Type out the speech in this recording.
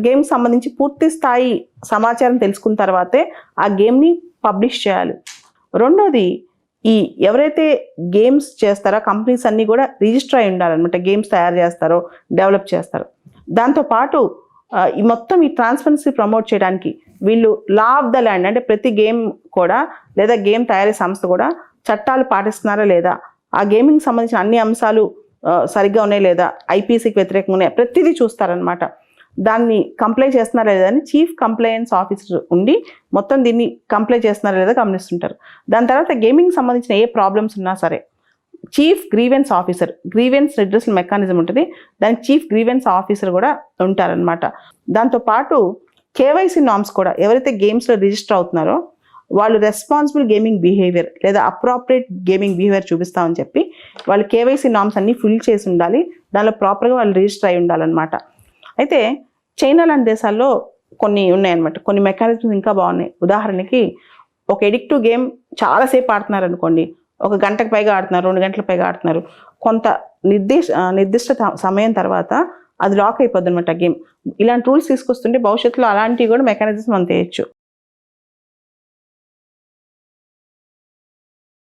Game సంబంధించి పూర్తి స్థాయి సమాచారం తెలుసుకున్న తర్వాతే ఆ గేమ్ని పబ్లిష్ చేయాలి. రెండోది, ఈ ఎవరైతే గేమ్స్ చేస్తారో కంపెనీస్ అన్నీ కూడా రిజిస్టర్ అయి ఉండాలన్నమాట. గేమ్స్ తయారు చేస్తారో డెవలప్ చేస్తారో దాంతోపాటు ఈ మొత్తం ఈ ట్రాన్స్పరెన్సీ ప్రమోట్ చేయడానికి వీళ్ళు లా ఆఫ్ ద ల్యాండ్ అంటే ప్రతి గేమ్ కూడా లేదా గేమ్ తయారీ సంస్థ కూడా చట్టాలు పాటిస్తున్నారా లేదా, ఆ గేమింగ్ సంబంధించిన అన్ని అంశాలు సరిగ్గా ఉన్నాయి లేదా, ఐపీసీకి వ్యతిరేకంగా ఉన్నాయి, ప్రతిదీ చూస్తారనమాట. దాన్ని కంప్లై చేస్తున్నారా లేదా అని చీఫ్ కంప్లైయన్స్ ఆఫీసర్ ఉండి మొత్తం దీన్ని కంప్లై చేస్తున్నారా లేదా గమనిస్తుంటారు. దాని తర్వాత గేమింగ్ సంబంధించిన ఏ ప్రాబ్లమ్స్ ఉన్నా సరే chief grievance officer, grievance redressal mechanism ఉంటుంది, దానికి చీఫ్ గ్రీవెన్స్ ఆఫీసర్ కూడా ఉంటారనమాట. దాంతోపాటు కేవైసీ నామ్స్ కూడా ఎవరైతే గేమ్స్లో రిజిస్టర్ అవుతున్నారో వాళ్ళు రెస్పాన్సిబుల్ గేమింగ్ బిహేవియర్ లేదా అప్రాప్రియేట్ గేమింగ్ బిహేవియర్ చూపిస్తామని చెప్పి వాళ్ళు కేవైసీ నామ్స్ అన్నీ ఫిల్ చేసి ఉండాలి. దానిలో ప్రాపర్గా వాళ్ళు రిజిస్టర్ అయి ఉండాలన్నమాట. అయితే చైనా లాంటి దేశాల్లో కొన్ని ఉన్నాయన్నమాట. కొన్ని మెకానిజమ్స్ ఇంకా బాగున్నాయి. ఉదాహరణకి ఒక ఎడిక్టివ్ గేమ్ చాలాసేపు ఆడుతున్నారు అనుకోండి, 1 గంటకు పైగా ఆడుతున్నారు, 2 గంటల పైగా ఆడుతున్నారు, కొంత నిర్దిష్ట సమయం తర్వాత అది లాక్ అయిపోద్ది అనమాట గేమ్. ఇలాంటి రూల్స్ తీసుకొస్తుంటే భవిష్యత్తులో అలాంటివి కూడా మెకానిజమ్స్ మనం చేయొచ్చు.